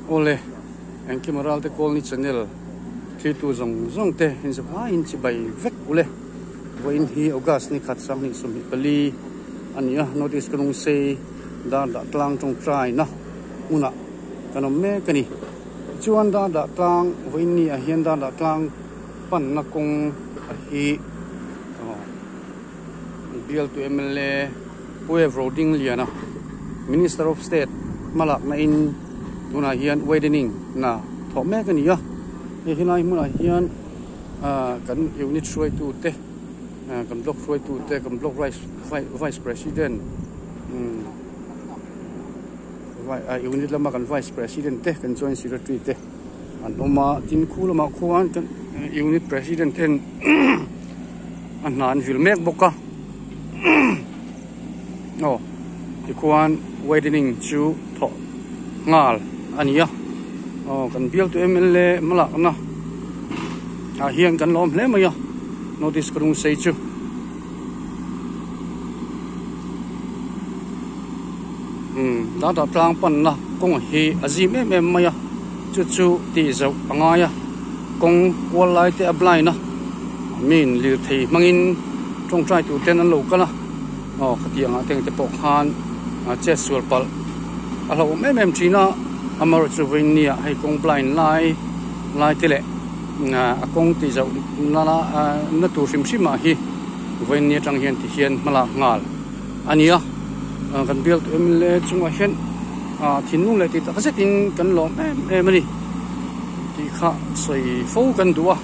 ole anh kim maral te call ni channel thi tu zong te in zapa in chi bai vek ule voin hi august ni khat sang ni sumi kali ania notice kanung se da tlang tong trai na una kanom me kani chuan da tlang voin ni a hian da tlang pan na kong a hi bill to MLA Puev Roding Liana Minister of State malak na in tuna hian widening na thome kan ya hinai muna hian kan unit suai tu te kan block suai tu te kan block vice president unit lama kan vice president te kan joint secretary te an oma tin khul ma khuan kan unit president ten an nan vil mek boka no ikuan widening chu tho ngal ania kan bial to MLA malak na hian kan lom hle maya notice krung sei chu da tlang pan na kong hi azim em maya chu ti zo angaya kong wal lai te ablai na min lir thei mangin trong trai tu ten an lo kala khatianga teng te pok han che sul pal alo mem china amar chuvinia hai kong blind lai tele akong ti zo na tu sim sima hi voin ni tang hian ti hian mala ngal ania kan build MLA chunga hian thinung le ti ta setin kan lom em ani ti kha sei fo kan duwa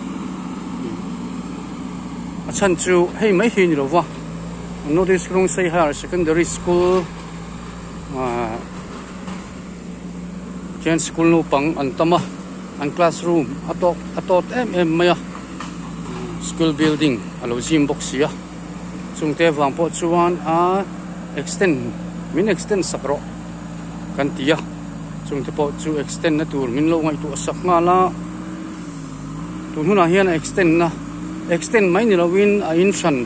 chan chu hei mai hi ni lo wa notice krung sei higher secondary school Ken school no pang antama an classroom atot em maya school building alo gym box ya chungte wang po chuan extend sakro kan tia chungte po chu extend na tur min lo ngai tu sak nga la tu huna hian extend mai ni lo win a in shan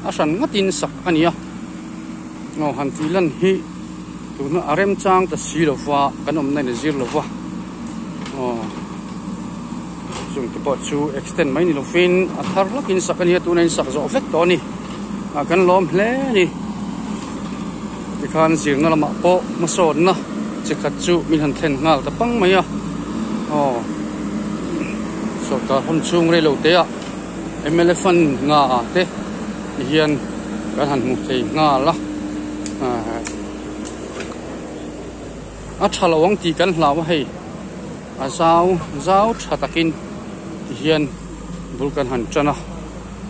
a shan ngatin sak ania no han tilan hi tuna arem chang ta silo wa kanom nai na zir lo wa chung te po chu extend mai ni lo fin a thar lokin sakania tu nai sak zo vek to ni kan lom hle ni ti khan zir na lama po ma son na che khat chu min han thlen ngal ta pang maya so ka hon chung re lo te a MLA fan nga te hian kan han mu thei nga la thalawang ti kan hlaw hei zau thatakin hian bulkan han chana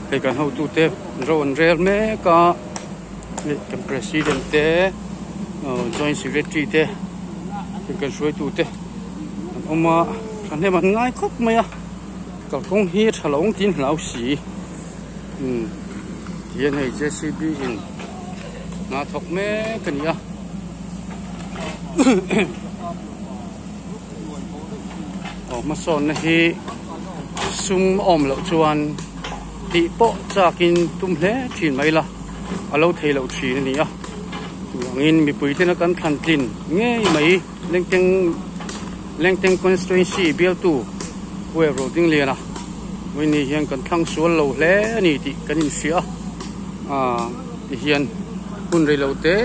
hei kan ho tu te ron rel me ka kan president te joint secretary te kan suai tu te oma kan he man ngai khop maya kal kong hi thalawang tin hlau si hian hei JCB in na thok me kan ya ma son na hi sum om lo chuan ti po chakin tum hle thin mai la alo thei lo thi ni a ngin mi pui te na kan than tin nge mai lengteng constituency bial tu we roading le na win ni hian kan thang sual lo hle ani ti kan in sia ti hian kun re lo te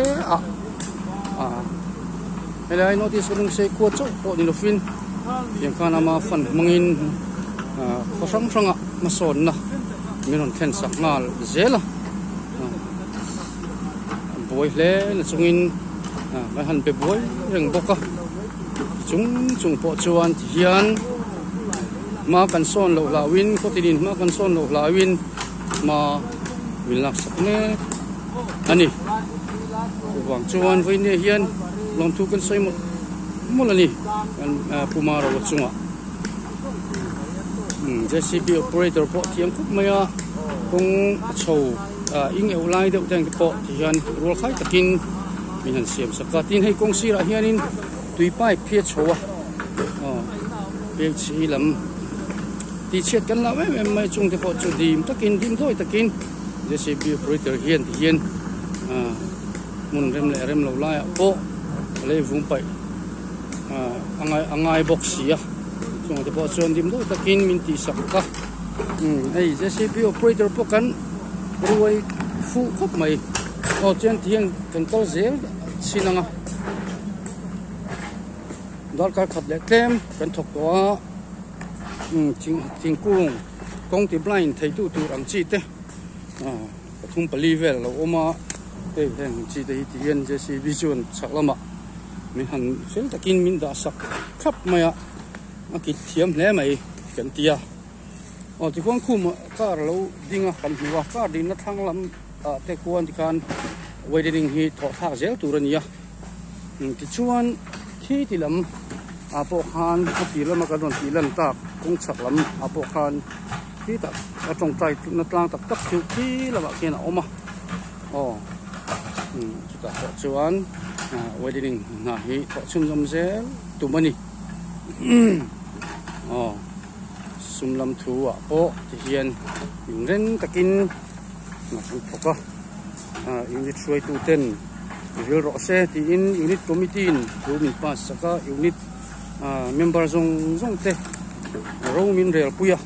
helai notice kanung sei ko chok po ni lo fin yang kana ma fan mangin khosang sanga ma son na minon thlen sak ngal zela boy le na chungin ma han pe boy reng boka chung po chuan hian ma kan son lo lawin ko tinin ma kan son lo lawin ma wilak sak ne ani wang chuan voi ne hian lom thu kan soi mo la ni kan pumaro chunga JCB operator po thiam khup maya kong chho ing eu lai deuh teng po hian rol khai takin min han siam saka tin hei kong sira hianin tuipai phia chowa pe chi lam ti chet kan la em mai chung te po chu dim dim thoi takin JCB operator hian mun rem lo lai po le vung pai angai boxi à chúng ta bỏ xuân điểm đó ta kinh min tì sọc cả ấy JCB operator po kan ruồi phụ khóc mày trên tiếng cần có dễ xin à đó cái khát lệ kem cần thuộc đó tiếng cung công ty blind thấy tụ ăn chi thế không believe là oma thế chỉ thấy tiền JCB chuẩn chắc lắm ạ mình hẳn sẽ ta kinh mình đã sắp khắp mày ạ cái thiểm lẽ mày cần tia thì quan khum cả lâu đi ngang cần hiểu cả đi nó thăng lắm thế quan thì can wedding hi thọ thác dễ tụi anh nhá thì chuan khi thì lắm bộ khan thì lắm mà cái đoạn thì lần ta cũng chắc lắm bộ khan khi ta trong tay nó lang tập tập thiếu khi là bạn kia nào mà chúng ta thọ chuan wedding na hi thọ chung lắm dễ tụi mình sum lam thu po thì hiền những ren takin mà chúng thuộc unit suy tu ten real rõ xe thì unit committee tu mình pass saka unit member zong te rau min real puya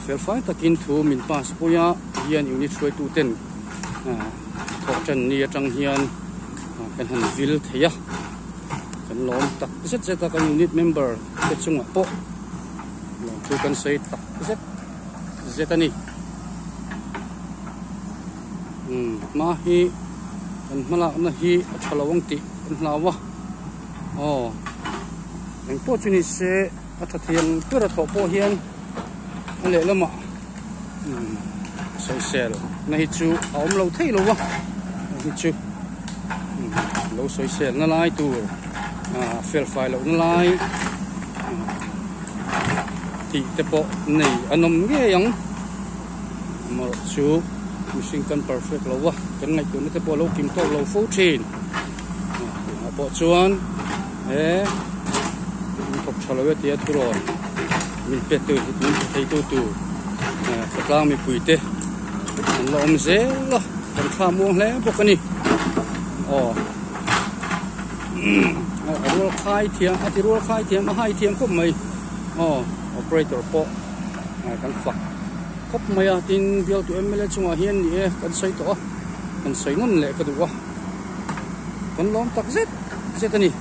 fair fight takin tu mình pass puya hiền unit suy tu ten thọ chân nia trăng hiền kan han vil theya kan lom tak set set kan unit member ke chunga po lom tu kan sei tak set zetani ma hi kan mala na hi thalawang ti kan hlawa ang po chuni se athathian pura tho po hian ale lama social na hi chu aum lo thei lo wa hi chu lo social na lai tu fail file lo na lai ti te po nei anom nge yang mo chu machine kan perfect lo wa kan ngai tu te po lo kim to lo full chain po chuan thok chalo we tia tu ro min pe tu min thei tu ka mi pui te an lo om ze lo kan kha mo hle po kani rule khai thiam rule khai thiam hai thiam khop mai operator po kan fa khop mai tin bial tu MLA chunga hian ni kan sei to kan sei ngon le ka duwa kan lom tak zet ani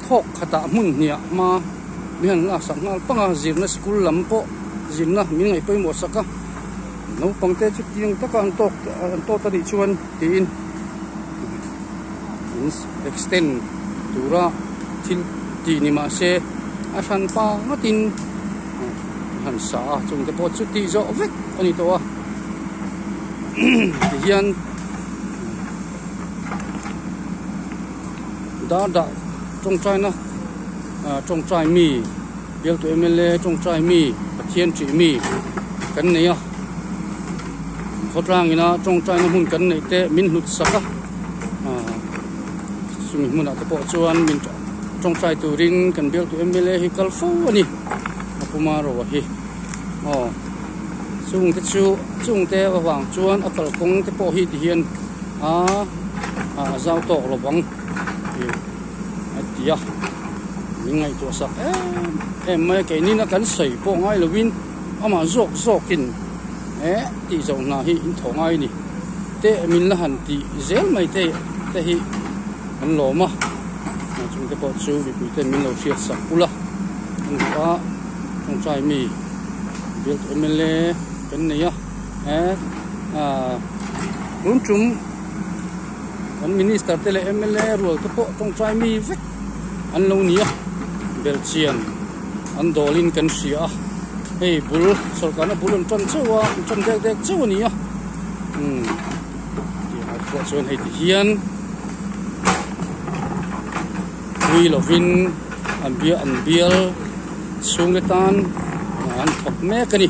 thok khata mun nia ma mian la sang ngal panga zirna school lam po zirna min ngai poi mo saka no pangte chu tiang takan tok an to ta di chuan tin extend tura thil ti ni ma se a san pa ngatin han sa chung te po chu ti zo vek ani to hian da trong trai na trong trai mi bial tu MLA trong trai mi pathian tri mi kan nei khotrang ina trong trai na hun kan nei te min hlut saka sumi mun ate po chuan min trong trai tu ring kan bial tu MLA hi kal fo ani apuma ro hi chung te wang chuan akal kong te po hi ti hian zau tok lo bang atia mingai to sak mai ke ni na kan sei po ngai lovin ama zok kin ti zo na hi in thongai ni te min la han ti zel mai te hi an lo ma chung te po chu bi te min lo thiat sak pula an pa trong trai mi bial MLA kan nei run chum an minister tele MLA rol te po trong trai mi vek an lo nia belchian an dolin kan sia bul sarkar na bulon tan chawa tan dek chawa nia ti ha chuan hei ti hian wi lovin an bial chung le tan an thok me kani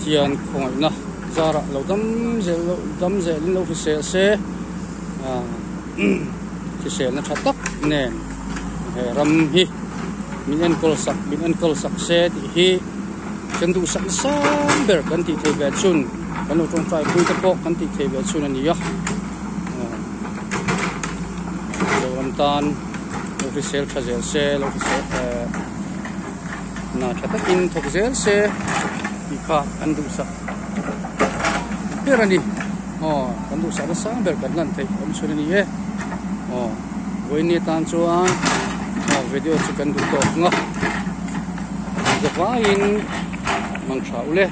tian khoi na zara lo dam zel lo fi se ki se na thatak nen ram hi min en kol sak se ti hi kan du sak sam ber kan ti the ga chun kan lo tong trai pui te pok kan ti thei be chun ani ya lo ram tan lo fi sel khazel se lo fi se na thata in thok zel se i kha kan du sa perani kan du sa da sang ber kan lan thei om chun ani e voi ni tan chuan video chu kan du to nga ga in mang thau le